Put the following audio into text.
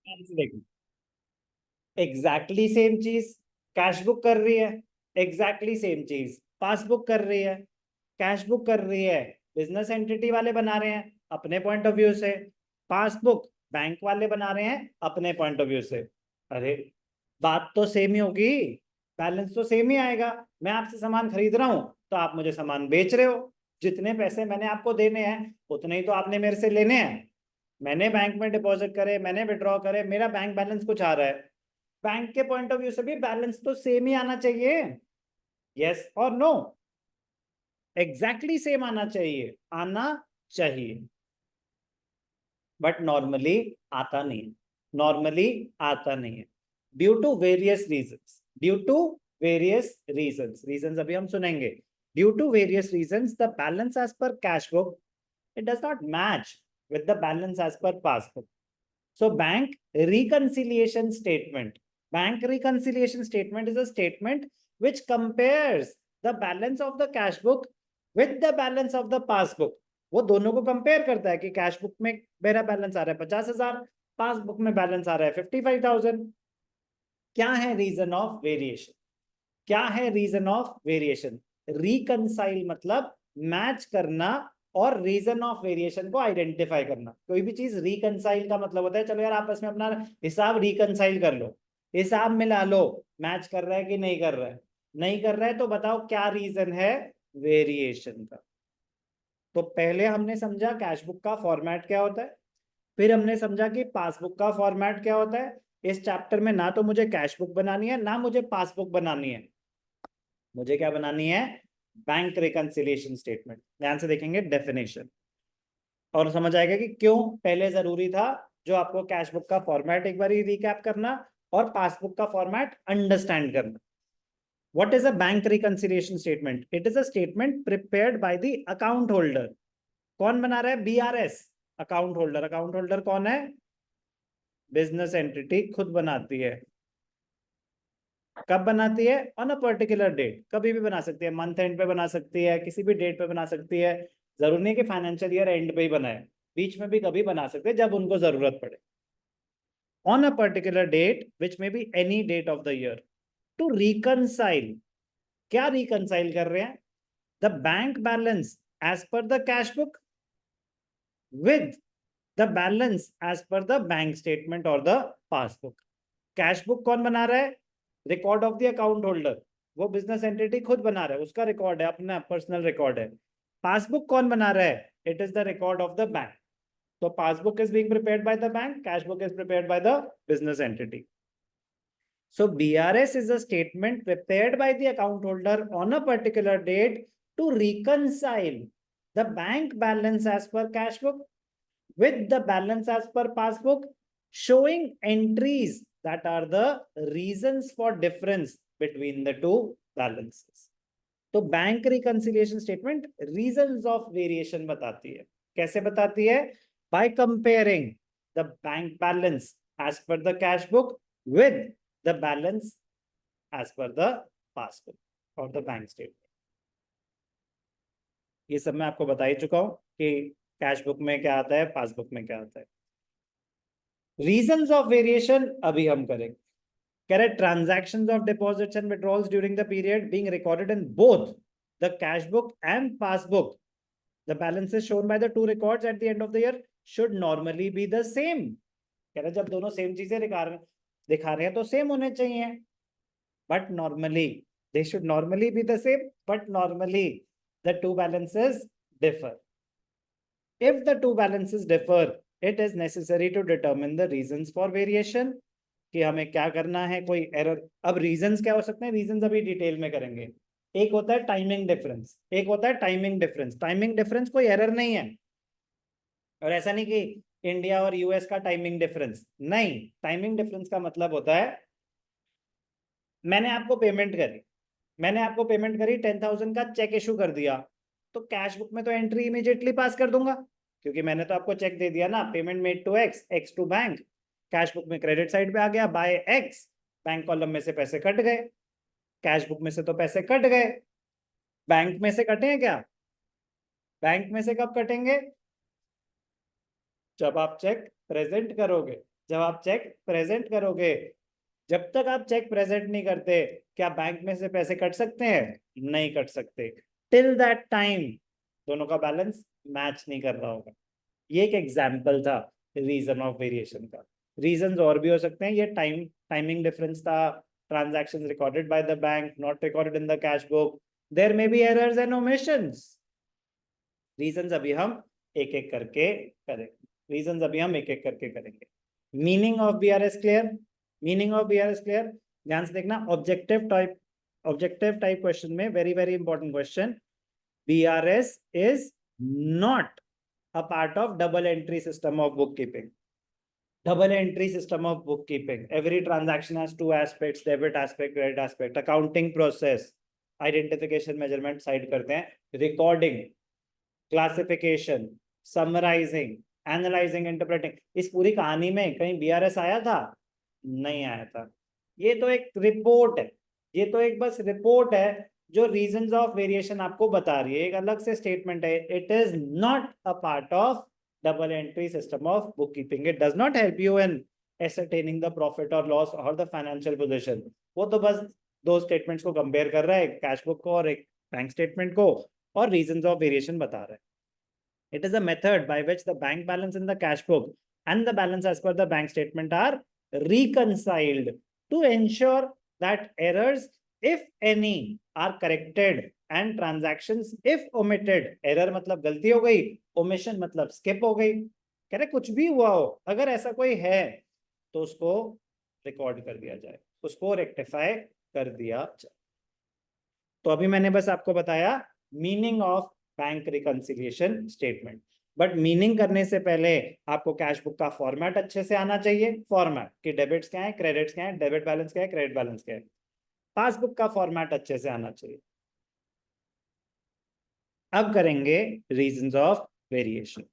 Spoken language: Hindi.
देखो, एग्जैक्टली सेम चीज कैश बुक कर रही है, एग्जैक्टली सेम चीज पासबुक कर रही है, कैश बुक कर रही है, बिजनेस एंटिटी वाले बना रहे हैं अपने पॉइंट ऑफ व्यू से, पासबुक बैंक वाले बना रहे हैं अपने पॉइंट ऑफ व्यू से। अरे बात तो सेम ही होगी, बैलेंस तो सेम ही आएगा। मैं आपसे सामान खरीद रहा हूं तो आप मुझे सामान बेच रहे हो, जितने पैसे मैंने आपको देने हैं उतने ही तो आपने मेरे से लेने हैं। मैंने बैंक में डिपॉजिट करे, मैंने विड्रॉ करे, मेरा बैंक बैलेंस कुछ आ रहा है, बैंक के पॉइंट ऑफ व्यू से भी बैलेंस तो सेम ही आना चाहिए। यस और नो? एग्जैक्टली सेम आना चाहिए, आना चाहिए, बट नॉर्मली आता नहीं है, नॉर्मली आता नहीं है, due to various reasons, due to various reasons, reasons अभी हम सुनेंगे। Due to various reasons the balance as per cash book it does not match with the balance as per passbook. So bank reconciliation statement is a statement which compares the balance of the cash book with the balance of the passbook. वो दोनों को कंपेयर करता है कि कैश बुक में मेरा बैलेंस आ रहा है 50,000, पासबुक में बैलेंस आ रहा है 55,000। क्या है रीजन ऑफ वेरिएशन? क्या है रीजन ऑफ वेरिएशन? रिकंसाइल मतलब मैच करना, और रीजन ऑफ वेरिएशन को आइडेंटिफाई करना। कोई भी चीज रिकंसाइल का मतलब होता है चलो यार आपस में अपना हिसाब रिकंसाइल कर लो, हिसाब मिला लो, मैच कर रहा है कि नहीं कर रहा है, नहीं कर रहा है तो बताओ क्या रीजन है वेरिएशन का। तो पहले हमने समझा कैश बुक का फॉर्मेट क्या होता है, फिर हमने समझा कि पासबुक का फॉर्मेट क्या होता है। इस चैप्टर में ना तो मुझे कैश बुक बनानी है ना मुझे पासबुक बनानी है, मुझे क्या बनानी है? Bank reconciliation statement. ध्यान से देखेंगे डेफिनेशन और समझ आएगा कि क्यों पहले जरूरी था जो आपको कैश बुक का फॉर्मेट एक बार रिकैप करना और पासबुक का फॉर्मेट अंडरस्टैंड करना। What is a bank reconciliation statement? It is a statement prepared by the account holder. कौन बना रहा है? BRS, account holder. Account holder कौन है? बिजनेस एंटिटी खुद बनाती है। कब बनाती है? ऑन अ पर्टिकुलर डेट, कभी भी बना सकती है, मंथ एंड पे बना सकती है, किसी भी डेट पे बना सकती है, जरूरी नहीं कि फाइनेंशियल ईयर एंड पे ही बनाए, बीच में भी कभी बना सकते हैं जब उनको जरूरत पड़े। On a particular date which may be any date of the year to reconcile. क्या रिकनसाइल कर रहे हैं? The bank balance as per the cash book with the balance as per the bank statement और द पासबुक। कैश बुक कौन बना रहा है? Record of the account holder, वो बिजनेस एंटिटी खुद बना रहा है, उसका रिकॉर्ड है, अपना पर्सनल रिकॉर्ड है। पासबुक कौन बना रहा है? It is the record of the bank. तो passbook is being prepared by the bank, cash book is prepared by the business entity. So BRS is a statement prepared by the account holder on a particular date to reconcile the bank balance as per cash book with the balance as per passbook, showing entries that are the reasons for difference between the two balances. तो bank reconciliation statement reasons of variation बताती है। कैसे बताती है? By comparing the bank balance as per the cash book with the balance as per the passbook और द बैंक स्टेटमेंट। ये सब मैं आपको बता ही चुका हूं कि कैश बुक में क्या आता है, पासबुक में क्या आता है। रीजंस ऑफ वेरिएशन अभी हम करेंगे। कह रहे transactions of deposits and withdrawals during the period being recorded in both the cash book and passbook, the balances shown by the two records at the end of the year should normally be the same। कह रहे जब दोनों सेम चीजें दिखा रहे हैं तो सेम होने चाहिए, but normally they should normally be the same, but normally the two balances differ। if the two balances differ it is necessary to determine the reasons for variation, कि हमें क्या करना है, कोई एरर। अब रीजंस क्या हो सकते हैं? रीजंस अभी डिटेल में करेंगे। एक होता है टाइमिंग डिफरेंस, एक होता है टाइमिंग डिफरेंस। टाइमिंग डिफरेंस कोई एरर नहीं है, और ऐसा नहीं कि इंडिया और यूएस का टाइमिंग डिफरेंस, नहीं। टाइमिंग डिफरेंस का मतलब होता है मैंने आपको पेमेंट करी, मैंने आपको पेमेंट करी 10,000 का चेक इशू कर दिया, तो कैश बुक में तो एंट्री इमीडिएटली पास कर दूंगा क्योंकि मैंने तो आपको चेक दे दिया ना, payment made to X, X to bank. Cash book में क्रेडिट साइड पे आ गया बाय एक्स, बैंक कॉलम में से पैसे कट गए, कैश बुक में से तो पैसे कट गए। बैंक में से कटे हैं क्या? बैंक में से कब कटेंगे? जब आप चेक प्रेजेंट करोगे। जब आप चेक प्रेजेंट करोगे। जब तक आप चेक प्रेजेंट नहीं करते, क्या बैंक में से पैसे कट सकते हैं? नहीं कट सकते। टिल दैट टाइम दोनों का बैलेंस मैच नहीं कर रहा होगा। ये एक एग्जाम्पल था रीजन ऑफ वेरिएशन का। रीजंस और भी हो सकते हैं। ये टाइमिंग डिफरेंस था, transactions recorded by the bank not recorded in the cash book, there may be errors and omissions. Reasons अभी हम एक एक करके करेंगे। रीजंस अभी हम एक एक करके करेंगे। Meaning of BRS clear? Meaning of BRS clear? ध्यान से देखना। ऑब्जेक्टिव टाइप क्वेश्चन में very very important question, BRS is not a part of double entry system of bookkeeping. Double entry system of bookkeeping. Every transaction has two aspects, debit aspect, credit aspect. Accounting process, identification, measurement side करते हैं. Recording, classification, summarizing, analyzing, interpreting. इस पूरी कहानी में कहीं BRS आया था? नहीं आया था। ये तो एक रिपोर्ट है, ये तो एक बस रिपोर्ट है जो रीजंस ऑफ वेरिएशन आपको बता रही है। एक अलग से स्टेटमेंट है, it is not a part of double entry system of book keeping. It does not help you in ascertaining the profit और लॉस और द फाइनेंशियल पोजीशन। वो तो बस दो स्टेटमेंट्स को कंपेयर कर रहा है, कैश बुक को और एक बैंक स्टेटमेंट को, और रीजंस ऑफ वेरिएशन बता रहा है। It is a method by which the bank balance in the cash book and the balance as per the bank statement are reconciled to ensure that errors, if any, are corrected and transactions, if omitted, error मतलब गलती हो गई, omission मतलब skip हो गई, कह रहे कुछ भी हुआ हो, अगर ऐसा कोई है तो उसको रिकॉर्ड कर दिया जाए, उसको रेक्टिफाई कर दिया जाए। तो अभी मैंने बस आपको बताया meaning of bank reconciliation statement. But meaning करने से पहले आपको कैश बुक का फॉर्मेट अच्छे से आना चाहिए। फॉर्मेट कि डेबिट्स क्या है, क्रेडिट्स क्या है, डेबिट बैलेंस क्या है, क्रेडिट बैलेंस क्या है। पासबुक का फॉर्मेट अच्छे से आना चाहिए। अब करेंगे रीजंस ऑफ वेरिएशन।